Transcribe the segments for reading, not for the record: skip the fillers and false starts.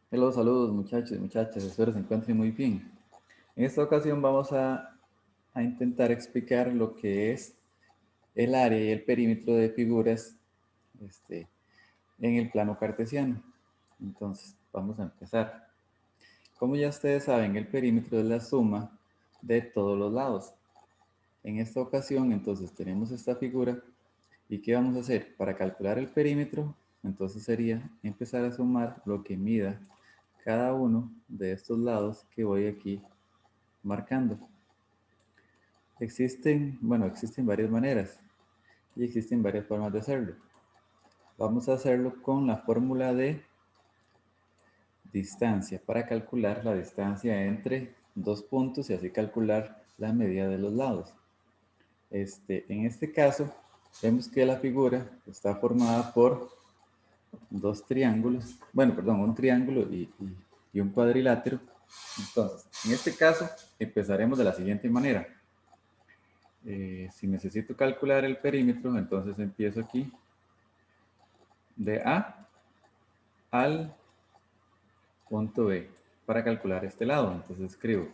Hello, saludos muchachos y muchachas, espero se encuentren muy bien. En esta ocasión vamos a intentar explicar lo que es el área y el perímetro de figuras este, en el plano cartesiano. Entonces, vamos a empezar. Como ya ustedes saben, el perímetro es la suma de todos los lados. En esta ocasión, entonces, tenemos esta figura. ¿Y qué vamos a hacer? Para calcular el perímetro, entonces sería empezar a sumar lo que mida cada uno de estos lados que voy aquí marcando. Existen varias maneras y existen varias formas de hacerlo. Vamos a hacerlo con la fórmula de distancia para calcular la distancia entre dos puntos y así calcular la medida de los lados. En este caso, vemos que la figura está formada por dos triángulos, un triángulo y un cuadrilátero. Entonces, en este caso, empezaremos de la siguiente manera. Si necesito calcular el perímetro, entonces empiezo aquí de A al punto B para calcular este lado. Entonces escribo,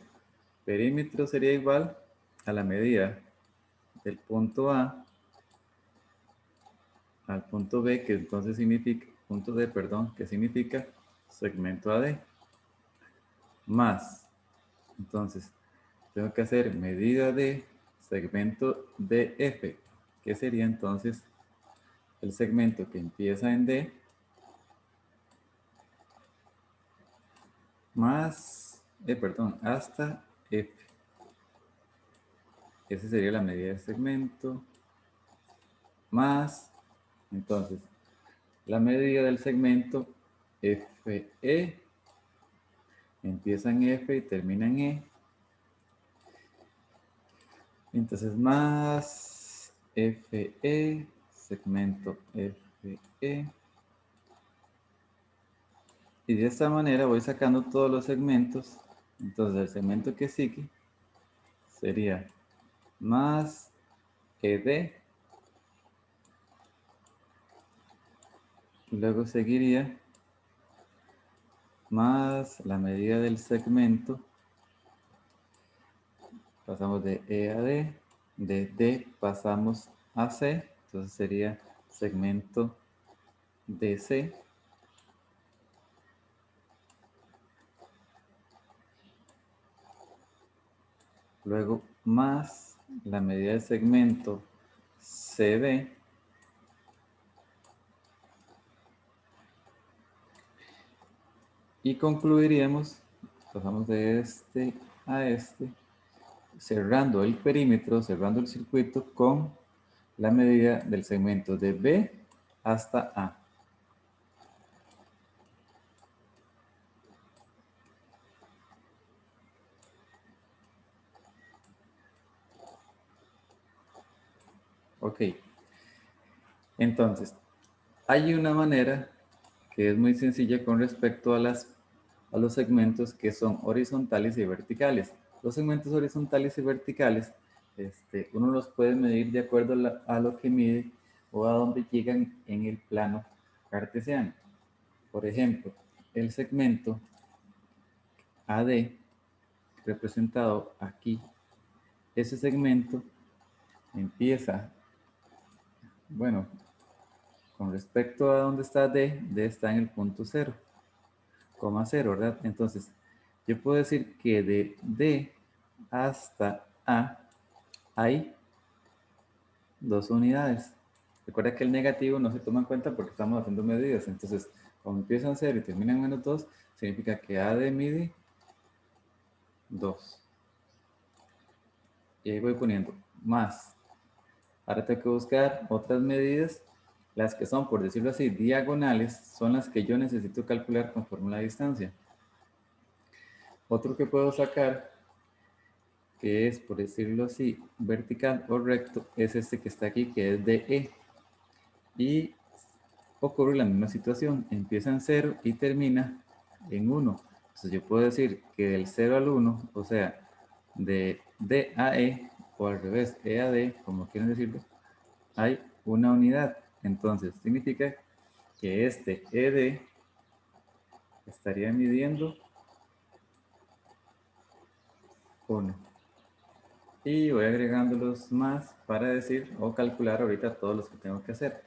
perímetro sería igual a la medida del punto A al punto B, que entonces significa, punto D, perdón, que significa segmento AD, más, entonces, tengo que hacer medida de segmento DF, que sería entonces el segmento que empieza en D más, hasta F. Esa sería la medida de segmento más, entonces, la medida del segmento FE, empieza en F y termina en E. Entonces, más FE, segmento FE. Y de esta manera voy sacando todos los segmentos. Entonces el segmento que sigue sería más ED. Luego seguiría más la medida del segmento. Pasamos de E a D. De D pasamos a C. Entonces sería segmento DC. Luego más la medida del segmento CB. Y concluiríamos, pasamos de este a este, cerrando el perímetro, cerrando el circuito con la medida del segmento de B hasta A. Ok, entonces, hay una manera que es muy sencilla con respecto a los segmentos que son horizontales y verticales. Los segmentos horizontales y verticales, uno los puede medir de acuerdo a lo que mide o a donde llegan en el plano cartesiano. Por ejemplo, el segmento AD, representado aquí, ese segmento empieza, bueno, con respecto a donde está D está en el punto 0, coma 0, ¿verdad? Entonces, yo puedo decir que de D hasta A hay dos unidades. Recuerda que el negativo no se toma en cuenta porque estamos haciendo medidas. Entonces, como empiezan en 0 y terminan en menos 2, significa que AD mide 2. Y ahí voy poniendo más. Ahora tengo que buscar otras medidas. Las que son, por decirlo así, diagonales, son las que yo necesito calcular conforme la distancia. Otro que puedo sacar, que es, por decirlo así, vertical o recto, es este que está aquí, que es DE. Y ocurre la misma situación. Empieza en 0 y termina en 1. Entonces yo puedo decir que del 0 al 1, o sea, de D a E, o al revés, E a D, como quieren decirlo, hay una unidad. Entonces significa que este ED estaría midiendo 1. Y voy agregando los más para decir o calcular ahorita todos los que tengo que hacer.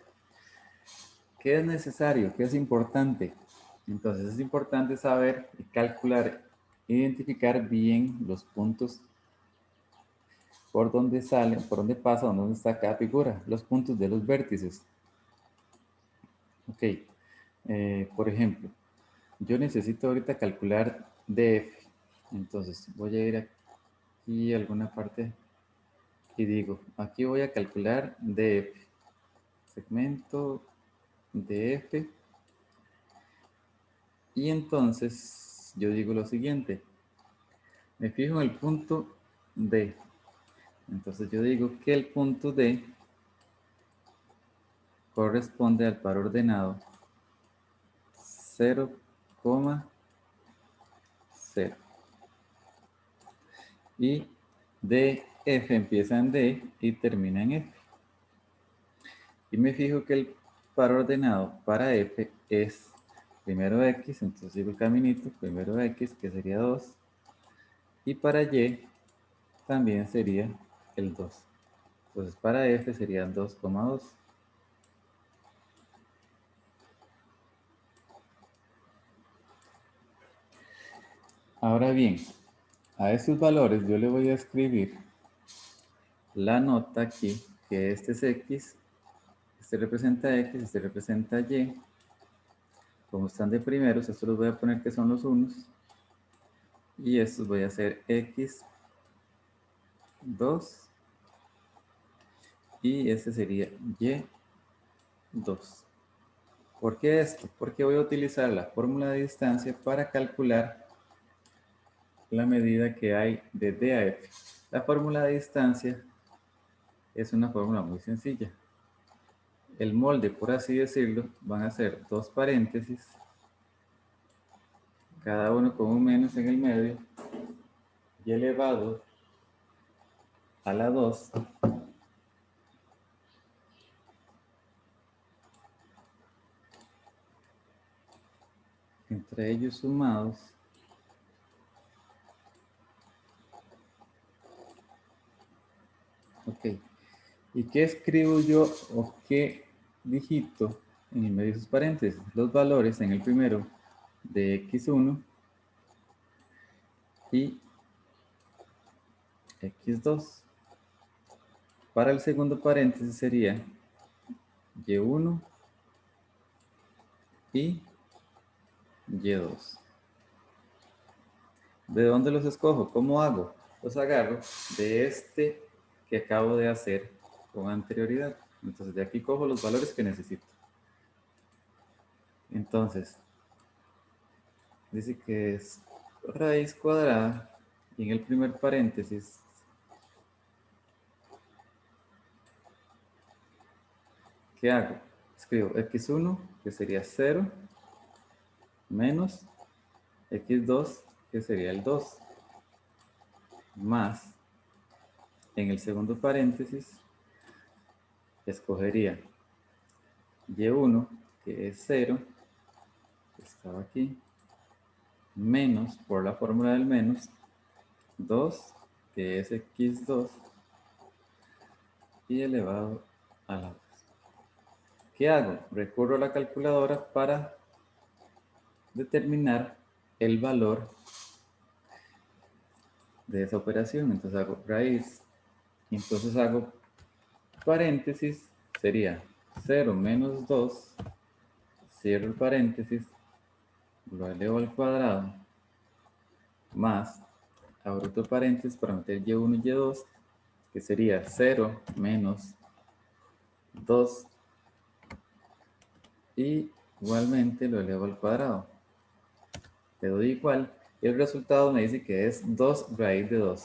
¿Qué es necesario? ¿Qué es importante? Entonces es importante saber y calcular, identificar bien los puntos por donde sale, por donde pasa, donde está cada figura, los puntos de los vértices. Ok, por ejemplo, yo necesito ahorita calcular DF. Entonces voy a ir aquí a alguna parte y digo, aquí voy a calcular DF. Segmento DF. Y entonces yo digo lo siguiente, me fijo en el punto D. Entonces yo digo que el punto D corresponde al par ordenado 0,0. Y DF empieza en D y termina en F. Y me fijo que el par ordenado para F es primero X, entonces sigo el caminito, primero X, que sería 2. Y para Y también sería el 2. Entonces para F serían 2,2. Ahora bien, a estos valores yo le voy a escribir la nota aquí, que este es X, este representa X, este representa Y. Como están de primeros, estos los voy a poner que son los unos. Y estos voy a hacer X2. Y este sería Y2. ¿Por qué esto? Porque voy a utilizar la fórmula de distancia para calcular la medida que hay de D a F. La fórmula de distancia es una fórmula muy sencilla. El molde, por así decirlo, van a ser dos paréntesis, cada uno con un menos en el medio, y elevado a la 2 entre ellos sumados ok. ¿Y qué escribo yo o qué digito en el medio de sus paréntesis? Los valores en el primero de x1 y x2. Para el segundo paréntesis sería y1 y y2. ¿De dónde los escojo? ¿Cómo hago? Los agarro de este que acabo de hacer con anterioridad. Entonces de aquí cojo los valores que necesito. Entonces, dice que es raíz cuadrada y en el primer paréntesis, ¿qué hago? Escribo x1, que sería 0, menos x2, que sería el 2, más, en el segundo paréntesis, escogería y1, que es 0, que estaba aquí, menos, por la fórmula del menos, 2, que es x2, y elevado a la 2. ¿Qué hago? Recurro a la calculadora para determinar el valor de esa operación. Entonces hago raíz, y entonces hago paréntesis, sería 0 menos 2, cierro el paréntesis, lo elevo al cuadrado, más, abro otro paréntesis para meter y1 y y2, que sería 0 menos 2, y igualmente lo elevo al cuadrado. Le doy igual, y el resultado me dice que es 2 raíz de 2.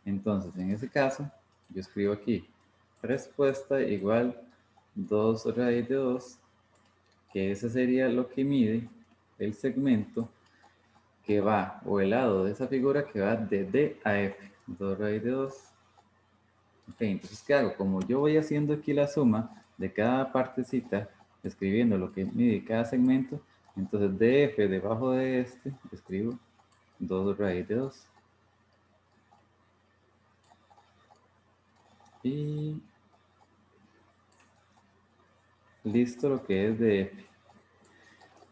Entonces, en ese caso, yo escribo aquí, respuesta igual 2 raíz de 2, que ese sería lo que mide el segmento que va, o el lado de esa figura que va de D a F, 2 raíz de 2. Ok, entonces, ¿qué hago? Como yo voy haciendo aquí la suma de cada partecita, escribiendo lo que mide cada segmento, Entonces df debajo de este, escribo 2 raíz de 2. Y listo lo que es df.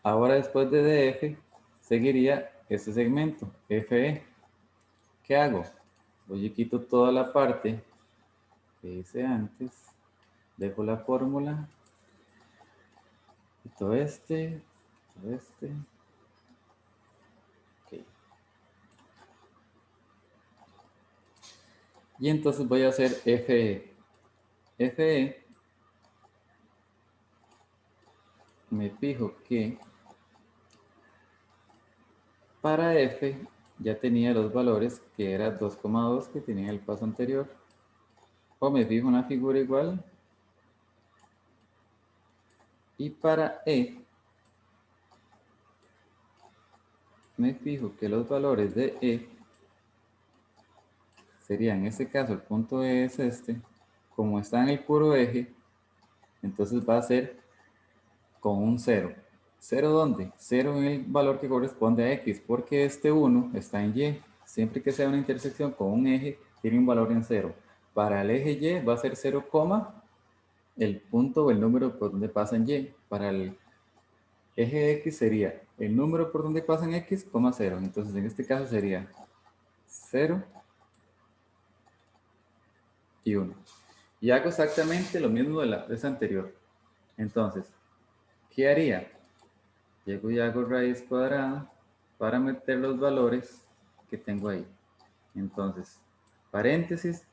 Ahora después de df, seguiría este segmento, fe. ¿Qué hago? Voy y quito toda la parte que hice antes. Dejo la fórmula. Quito este. Okay. Y entonces voy a hacer fe. Fe, me fijo que para f ya tenía los valores que era 2,2 que tenía el paso anterior. O me fijo una figura igual. Y para e, me fijo que los valores de e serían, en este caso, el punto E es este. Como está en el puro eje, entonces va a ser con un 0. ¿0 dónde? 0 en el valor que corresponde a x, porque este 1 está en y. Siempre que sea una intersección con un eje, tiene un valor en 0. Para el eje y va a ser 0, el punto o el número por donde pasa en y. Para el eje x sería el número por donde pasa en x, 0. Entonces en este caso sería 0 y 1. Y hago exactamente lo mismo de la vez anterior. Entonces, ¿qué haría? Llego y hago raíz cuadrada para meter los valores que tengo ahí. Entonces, paréntesis,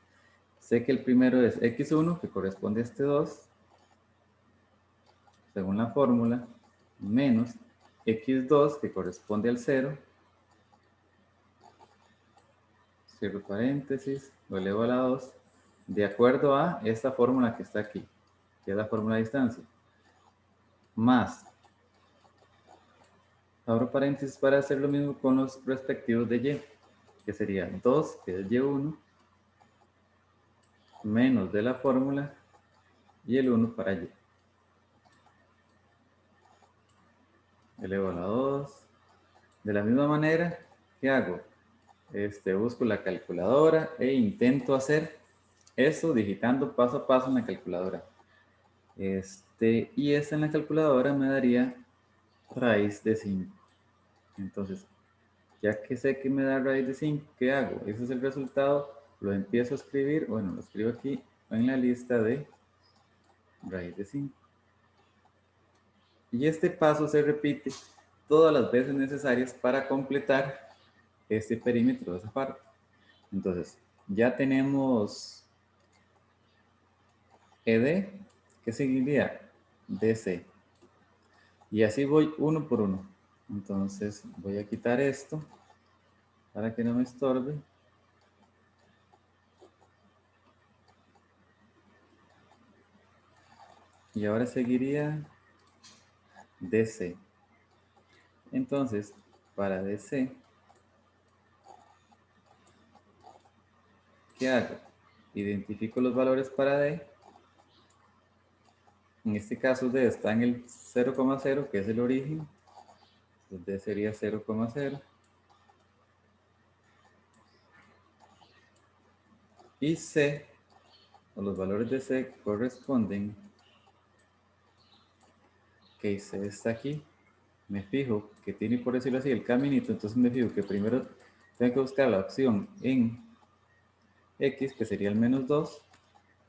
sé que el primero es x1, que corresponde a este 2, según la fórmula, menos x2, que corresponde al 0, cierro paréntesis, lo elevo a la 2, de acuerdo a esta fórmula que está aquí, que es la fórmula de distancia, más, abro paréntesis para hacer lo mismo con los respectivos de y, que sería 2, que es y1, menos de la fórmula, y el 1 para y. Elevo a la 2. De la misma manera, ¿qué hago? Busco la calculadora e intento hacer eso digitando paso a paso en la calculadora. Y esta en la calculadora me daría raíz de 5. Entonces, ya que sé que me da raíz de 5, ¿qué hago? Ese es el resultado, lo empiezo a escribir, bueno, lo escribo aquí en la lista de raíz de 5. Y este paso se repite todas las veces necesarias para completar este perímetro de esa parte. Entonces, ya tenemos ED, que seguiría DC. Y así voy uno por uno. Entonces, voy a quitar esto para que no me estorbe. Y ahora seguiría DC. Entonces, para DC, ¿qué hago? Identifico los valores para D. En este caso D está en el 0,0, que es el origen. Entonces D sería 0,0. Y C, o los valores de C corresponden, que C está aquí. Me fijo que tiene, por decirlo así, el caminito. Entonces me fijo que primero tengo que buscar la opción en X, que sería el menos 2.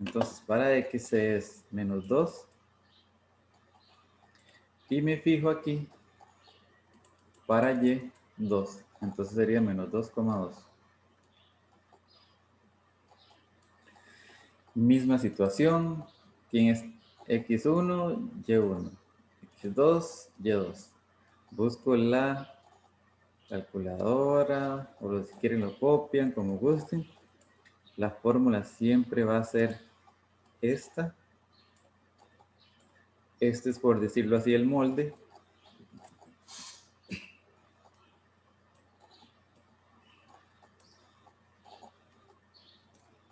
Entonces para X es menos 2. Y me fijo aquí para Y 2. Entonces sería menos 2,2. Misma situación. ¿Quién es X1? Y1. X2, Y2. Busco la calculadora, o si quieren lo copian, como gusten. La fórmula siempre va a ser esta. Este es, por decirlo así, el molde.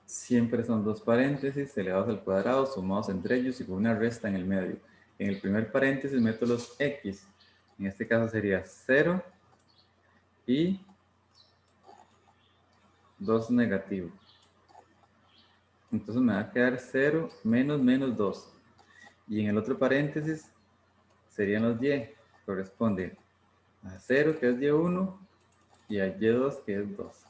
Siempre son dos paréntesis elevados al cuadrado, sumados entre ellos y con una resta en el medio. En el primer paréntesis meto los x. En este caso sería 0 y 2 negativo. Entonces me va a quedar 0 menos menos 2. Y en el otro paréntesis serían los y. Corresponde a 0 que es y1 y a y2 que es 2.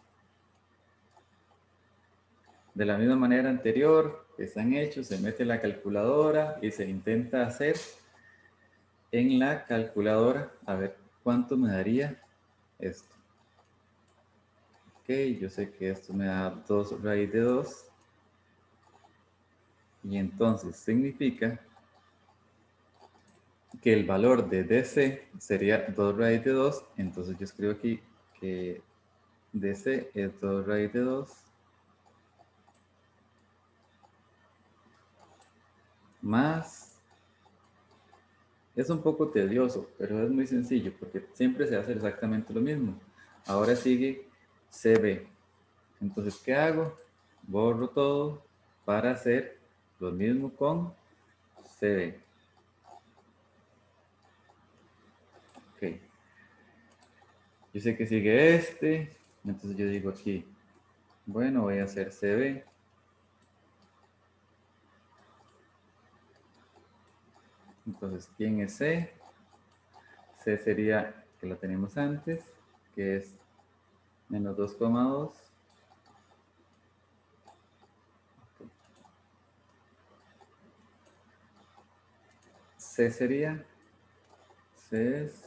De la misma manera anterior que están hechos, se mete la calculadora y se intenta hacer en la calculadora a ver cuánto me daría esto. Ok, yo sé que esto me da 2 raíz de 2. Y entonces significa que el valor de DC sería 2 raíz de 2. Entonces yo escribo aquí que DC es 2 raíz de 2 más. Es un poco tedioso, pero es muy sencillo porque siempre se hace exactamente lo mismo. Ahora sigue CB. Entonces, ¿qué hago? Borro todo para hacer lo mismo con CB. Ok. Yo sé que sigue este. Entonces yo digo aquí, bueno, voy a hacer CB. Entonces, ¿quién es C? C sería, que lo tenemos antes, que es menos 2,2. C sería, C es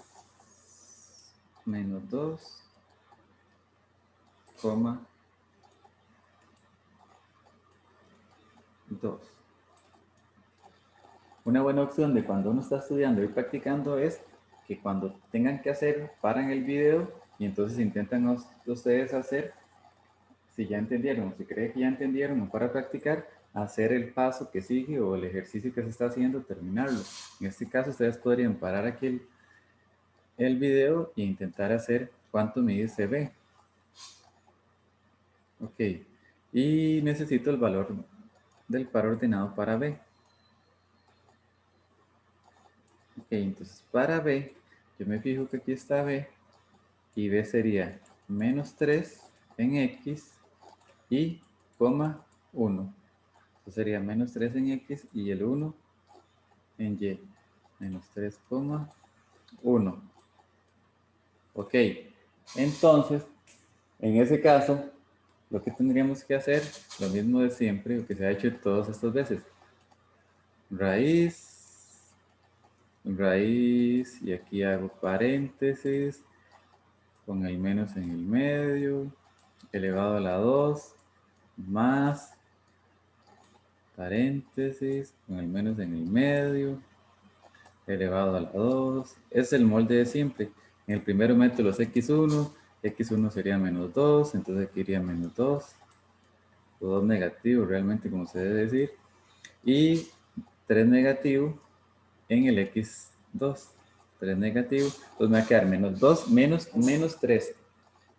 menos 2,2. Una buena opción de cuando uno está estudiando y practicando es que cuando tengan que hacer, paran el video y entonces intentan ustedes hacer, si ya entendieron, si creen que ya entendieron, o para practicar, hacer el paso que sigue o el ejercicio que se está haciendo, terminarlo. En este caso, ustedes podrían parar aquí el video e intentar hacer cuánto mide CB. Ok, y necesito el valor del par ordenado para B. Ok, entonces para B, yo me fijo que aquí está B, y B sería menos 3 en X y coma 1. Entonces sería menos 3 en X y el 1 en Y. Menos 3,1. Ok, entonces, en ese caso, lo que tendríamos que hacer, lo mismo de siempre, lo que se ha hecho todas estas veces. Raíz, raíz, y aquí hago paréntesis, con el menos en el medio, elevado a la 2, más, paréntesis, con el menos en el medio, elevado a la 2. Es el molde de siempre. En el primero meto los x1, x1 sería menos 2, entonces aquí iría menos 2, o 2 negativo realmente como se debe decir, y 3 negativo en el x2, 3 negativo, entonces me va a quedar menos 2 menos 3.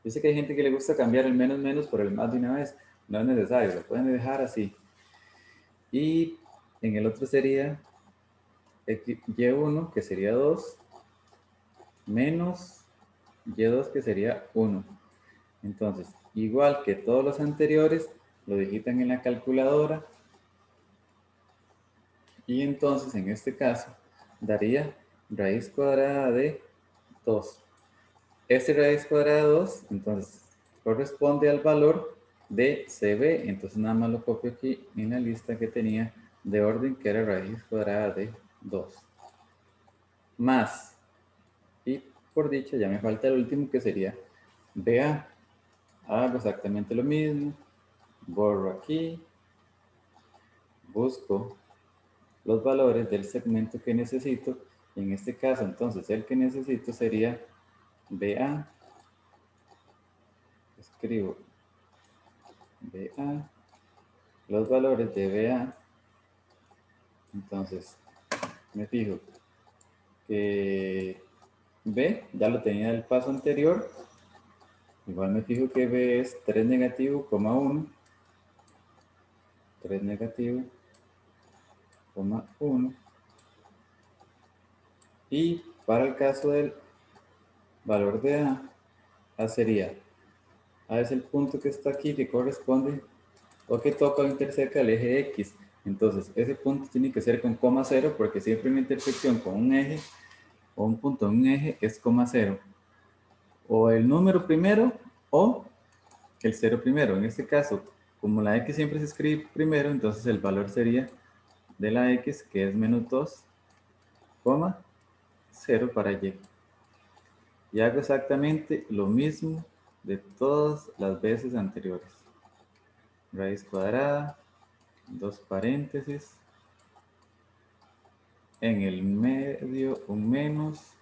Yo sé que hay gente que le gusta cambiar el menos menos por el más de una vez, no es necesario, lo pueden dejar así. Y en el otro sería y1, que sería 2, menos y2, que sería 1. Entonces, igual que todos los anteriores, lo digitan en la calculadora. Y entonces, en este caso, daría raíz cuadrada de 2. Este raíz cuadrada de 2, entonces, corresponde al valor de CB. Entonces, nada más lo copio aquí en la lista que tenía de orden, que era raíz cuadrada de 2. Más, y por dicha, ya me falta el último, que sería BA. Hago exactamente lo mismo. Borro aquí. Busco los valores del segmento que necesito. En este caso, entonces, el que necesito sería BA. Escribo BA. Los valores de BA. Entonces, me fijo que B ya lo tenía del paso anterior. Igual me fijo que B es 3 negativo, 1. 3 negativo, 1. Y para el caso del valor de A sería, A es el punto que está aquí que corresponde o que toca o interseca el eje X. Entonces, ese punto tiene que ser con coma cero porque siempre una intersección con un eje o un punto en un eje es coma cero. O el número primero o el cero primero. En este caso, como la X siempre se escribe primero, entonces el valor sería de la X, que es menos 2, 0 para Y. Y hago exactamente lo mismo de todas las veces anteriores. Raíz cuadrada, dos paréntesis, en el medio un menos,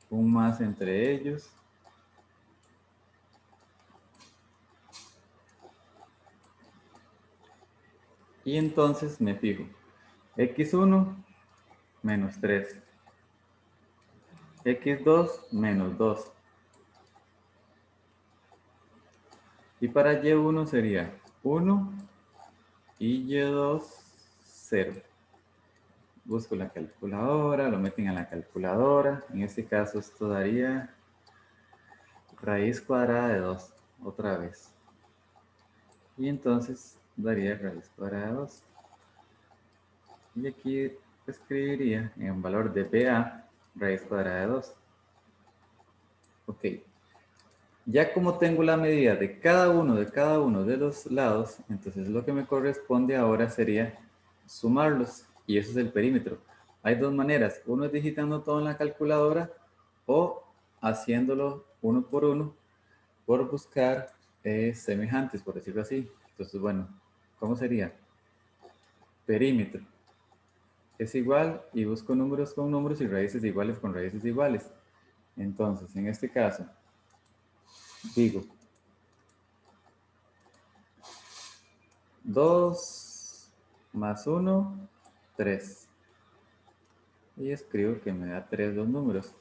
un más entre ellos. Y entonces me fijo, x1 menos 3, x2 menos 2. Y para y1 sería 1 y y2, 0. Busco la calculadora, lo meten a la calculadora. En este caso esto daría raíz cuadrada de 2, otra vez. Y entonces daría raíz cuadrada de 2. Y aquí escribiría en valor de BA raíz cuadrada de 2. Ok. Ya como tengo la medida de cada uno de los lados, entonces lo que me corresponde ahora sería sumarlos. Y eso es el perímetro. Hay dos maneras. Uno es digitando todo en la calculadora o haciéndolo uno por buscar semejantes, por decirlo así. Entonces, bueno, ¿cómo sería? Perímetro es igual y busco números con números y raíces iguales con raíces iguales. Entonces, en este caso, digo 2 más 1, 3. Y escribo que me da 3 los números.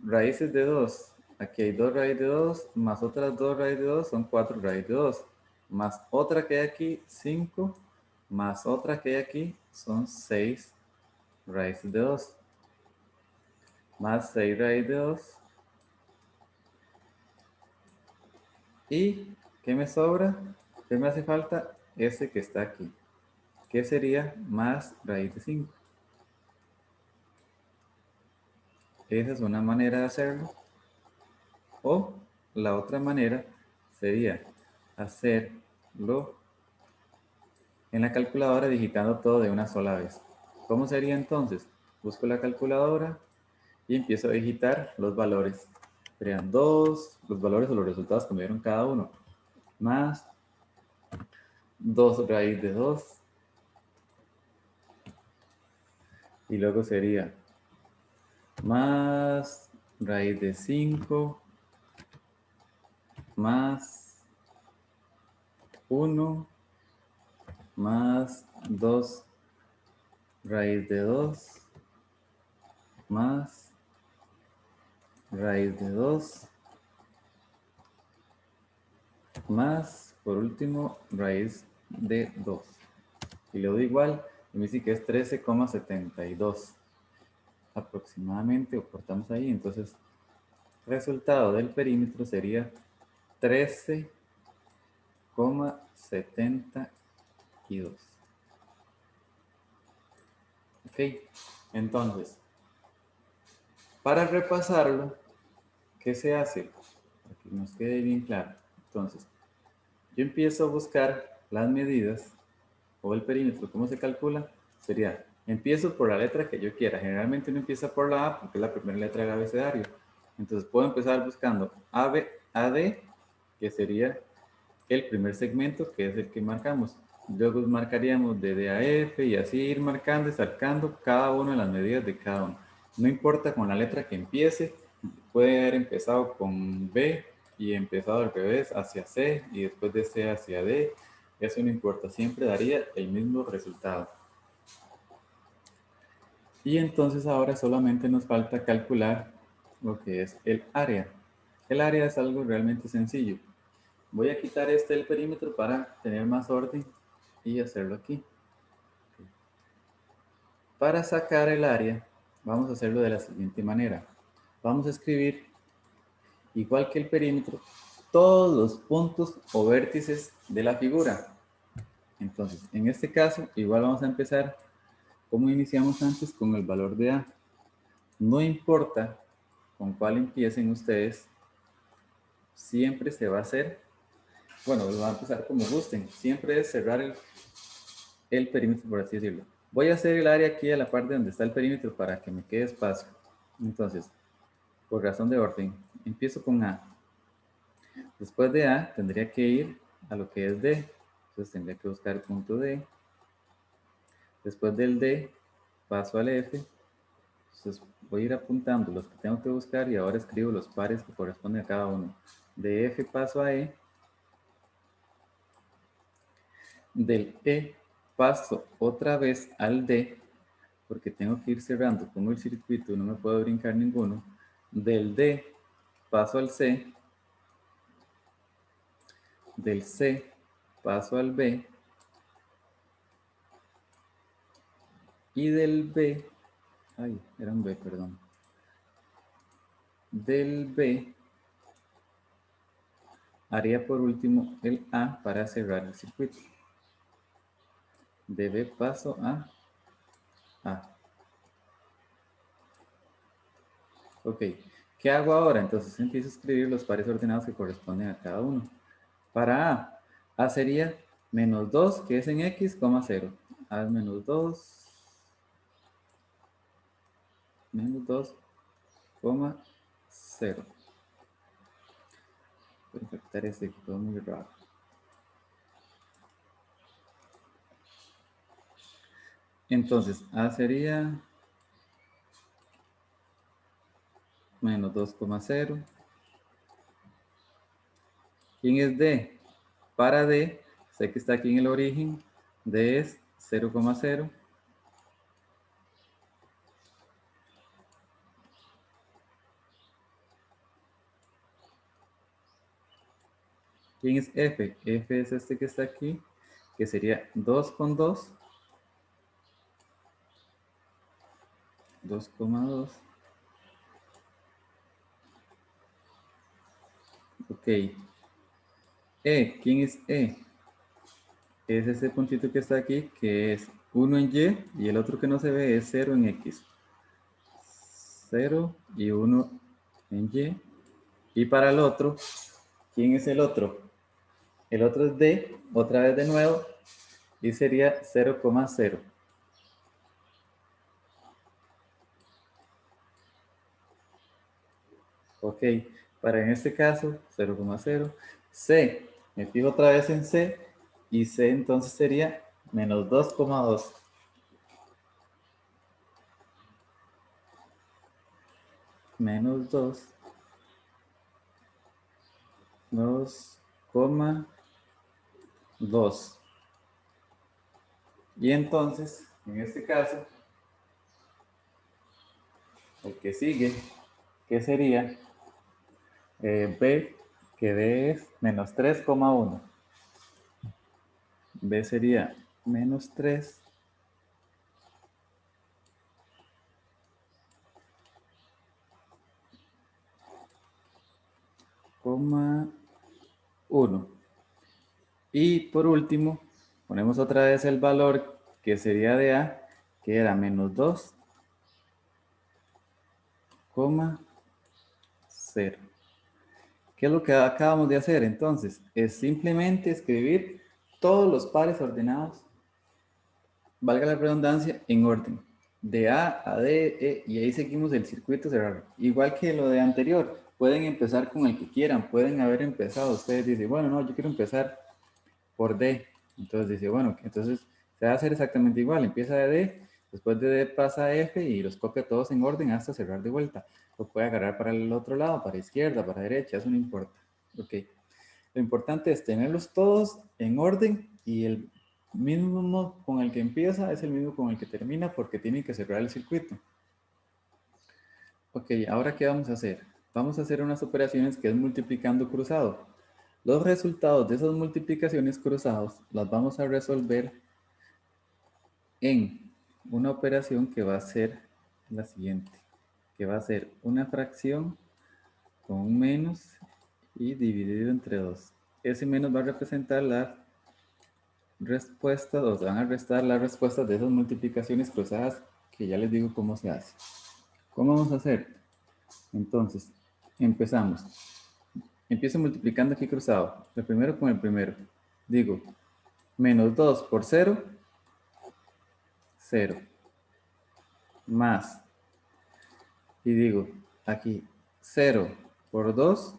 Raíces de 2. Aquí hay 2 raíces de 2, más otras 2 raíces de 2, son 4 raíces de 2. Más otra que hay aquí, 5, más otra que hay aquí, son 6 raíces de 2. Más 6 raíces de 2. ¿Y qué me sobra? ¿Qué me hace falta? Ese que está aquí. ¿Qué sería más raíz de 5? Esa es una manera de hacerlo. O la otra manera sería hacerlo en la calculadora digitando todo de una sola vez. ¿Cómo sería entonces? Busco la calculadora y empiezo a digitar los valores. Serían 2, los valores o los resultados que me dieron cada uno, más 2 raíz de 2. Y luego sería más raíz de 5 más 1 más 2 raíz de 2 más raíz de 2 más, por último, raíz de 2. Y le doy igual, y me dice que es 13,72 aproximadamente, o cortamos ahí. Entonces, resultado del perímetro sería 13,72. Ok, entonces, para repasarlo, ¿qué se hace? Para que nos quede bien claro. Entonces, yo empiezo a buscar las medidas o el perímetro. ¿Cómo se calcula? Sería, empiezo por la letra que yo quiera. Generalmente uno empieza por la A porque es la primera letra del abecedario. Entonces puedo empezar buscando AD, que sería el primer segmento, que es el que marcamos. Luego marcaríamos de D a F y así ir marcando y sacando cada una de las medidas de cada uno. No importa con la letra que empiece, puede haber empezado con B y empezado al revés hacia C y después de C hacia D. Eso no importa, siempre daría el mismo resultado. Y entonces ahora solamente nos falta calcular lo que es el área. El área es algo realmente sencillo. Voy a quitar este del perímetro para tener más orden y hacerlo aquí. Para sacar el área, vamos a hacerlo de la siguiente manera. vamos a escribir, igual que el perímetro, todos los puntos o vértices de la figura. Entonces, en este caso, igual vamos a empezar como iniciamos antes con el valor de A. No importa con cuál empiecen ustedes, siempre se va a hacer, bueno, va a empezar como gusten, siempre es cerrar el perímetro, por así decirlo. Voy a hacer el área aquí a la parte donde está el perímetro para que me quede espacio. Entonces, por razón de orden, empiezo con A. Después de A, tendría que ir a lo que es D. Entonces, tendría que buscar el punto D. Después del D, paso al F. Entonces, voy a ir apuntando los que tengo que buscar y ahora escribo los pares que corresponden a cada uno. De F paso a E. Del E paso otra vez al D, porque tengo que ir cerrando como el circuito y no me puedo brincar ninguno. Del D paso al C. Del C paso al B. Y del B, ay, era un B, perdón. Del B haría por último el A para cerrar el circuito. De B paso a A. Ok, ¿qué hago ahora? Entonces empiezo a escribir los pares ordenados que corresponden a cada uno. Para A sería menos 2, que es en X, 0. A es menos 2, menos 2, 0. Voy a afectar este que quedó muy raro. Entonces, A sería menos 2,0. ¿Quién es D? Para D, sé que está aquí en el origen, D es 0,0. ¿Quién es F? F es este que está aquí, que sería 2,2. 2,2. Ok. E, ¿quién es E? Es ese puntito que está aquí, que es 1 en Y, y el otro que no se ve es 0 en X. 0 y 1 en Y. Y para el otro, ¿quién es el otro? El otro es D, otra vez de nuevo, y sería 0,0. Ok, para en este caso, 0,0. C, me fijo otra vez en C, y C entonces sería menos 2,2. Menos 2, 2,2. Y entonces, en este caso, el que sigue, que sería B, que B es menos 3,1. B sería menos 3,1. Y por último, ponemos otra vez el valor que sería de A, que era menos 2,0. ¿Qué es lo que acabamos de hacer entonces? Es simplemente escribir todos los pares ordenados, valga la redundancia, en orden. De A a D, E, y ahí seguimos el circuito cerrado. Igual que lo de anterior, pueden empezar con el que quieran, pueden haber empezado. Ustedes dicen, bueno, no, yo quiero empezar por D. Entonces dice, bueno, entonces se va a hacer exactamente igual. Empieza de D, después de D pasa a F y los copia todos en orden hasta cerrar de vuelta. Lo puede agarrar para el otro lado, para izquierda, para derecha, eso no importa. Ok. Lo importante es tenerlos todos en orden y el mismo con el que empieza es el mismo con el que termina porque tienen que cerrar el circuito. Ok, ahora ¿qué vamos a hacer? Vamos a hacer unas operaciones que es multiplicando cruzado. Los resultados de esas multiplicaciones cruzados las vamos a resolver en una operación que va a ser la siguiente. que va a ser una fracción con un menos y dividido entre 2. Ese menos va a representar la respuesta, o se van a restar las respuestas de esas multiplicaciones cruzadas que ya les digo cómo se hace. ¿Cómo vamos a hacer? Entonces, empezamos. Empiezo multiplicando aquí cruzado. El primero con el primero. Digo, menos 2 por 0, 0. Más. Y digo, aquí, 0 por 2,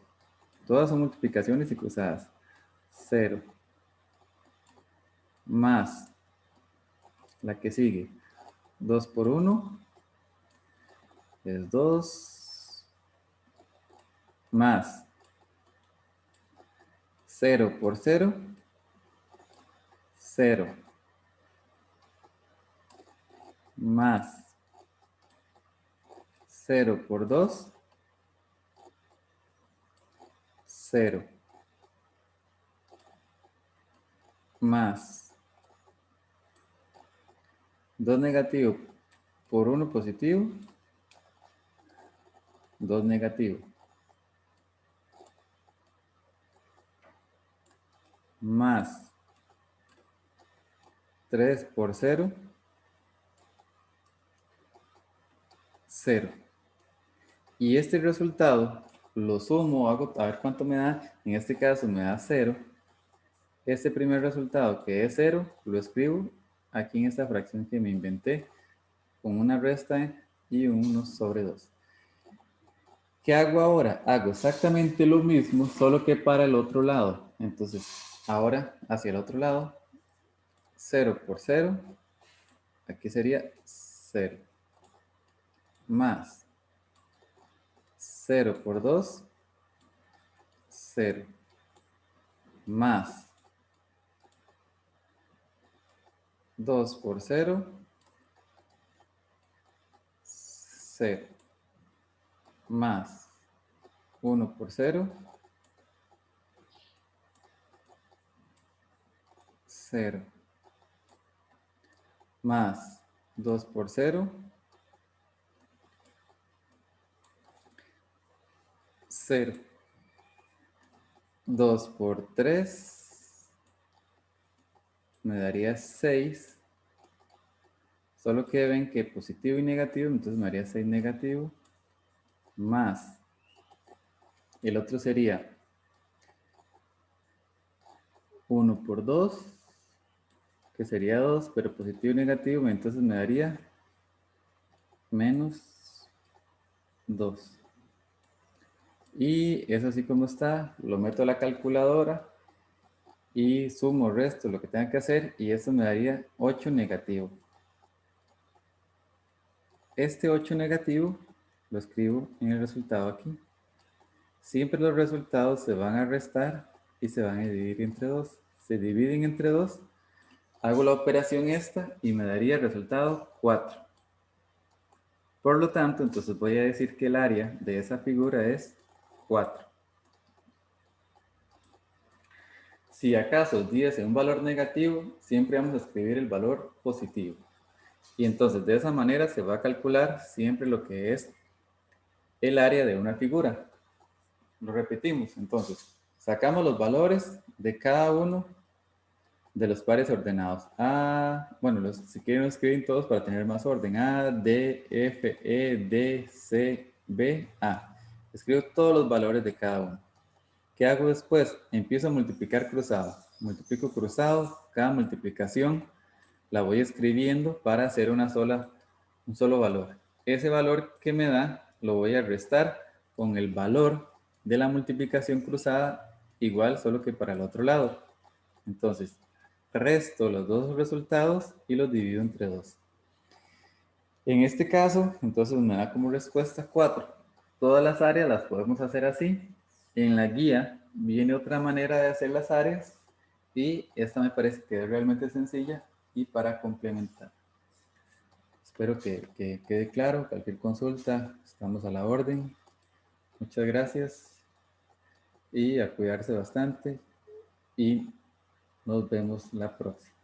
todas son multiplicaciones y cruzadas. 0. Más. La que sigue. 2 por 1 es 2. Más. 0 por 0, 0. Más 0 por 2, 0. Más 2 negativo por 1 positivo, 2 negativo. Más 3 por 0, 0. Y este resultado lo sumo, hago a ver cuánto me da. En este caso me da 0. Este primer resultado, que es 0, lo escribo aquí en esta fracción que me inventé, con una resta y un 1 sobre 2. ¿Qué hago ahora? Hago exactamente lo mismo, solo que para el otro lado. Entonces, ahora hacia el otro lado, 0 por 0, aquí sería 0. Más 0 por 2, 0. Más 2 por 0, 0. Más 1 por 0, 0. Más 2 por 0, 0. 2 por 3 me daría 6. Solo que ven que positivo y negativo, entonces me haría 6 negativo. Más. El otro sería 1 por 2, que sería 2, pero positivo y negativo, entonces me daría menos 2. Y eso así como está, lo meto a la calculadora y sumo, resto, lo que tenga que hacer, y eso me daría 8 negativo. Este 8 negativo lo escribo en el resultado aquí. Siempre los resultados se van a restar y se van a dividir entre 2. Se dividen entre 2, hago la operación esta y me daría el resultado 4. Por lo tanto, entonces voy a decir que el área de esa figura es 4. Si acaso diese un valor negativo, siempre vamos a escribir el valor positivo. Y entonces de esa manera se va a calcular siempre lo que es el área de una figura. Lo repetimos, entonces, sacamos los valores de cada uno de los pares ordenados. Bueno, si quieren lo escriben todos para tener más orden. A, D, F, E, D, C, B, A. Escribo todos los valores de cada uno. ¿Qué hago después? Empiezo a multiplicar cruzado. Multiplico cruzado, cada multiplicación la voy escribiendo para hacer un solo valor. Ese valor que me da lo voy a restar con el valor de la multiplicación cruzada igual, solo que para el otro lado. Entonces, resto los dos resultados y los divido entre 2. En este caso, entonces me da como respuesta 4. Todas las áreas las podemos hacer así. En la guía viene otra manera de hacer las áreas y esta me parece que es realmente sencilla y para complementar. Espero que quede claro. Cualquier consulta, estamos a la orden. Muchas gracias y a cuidarse bastante y nos vemos la próxima.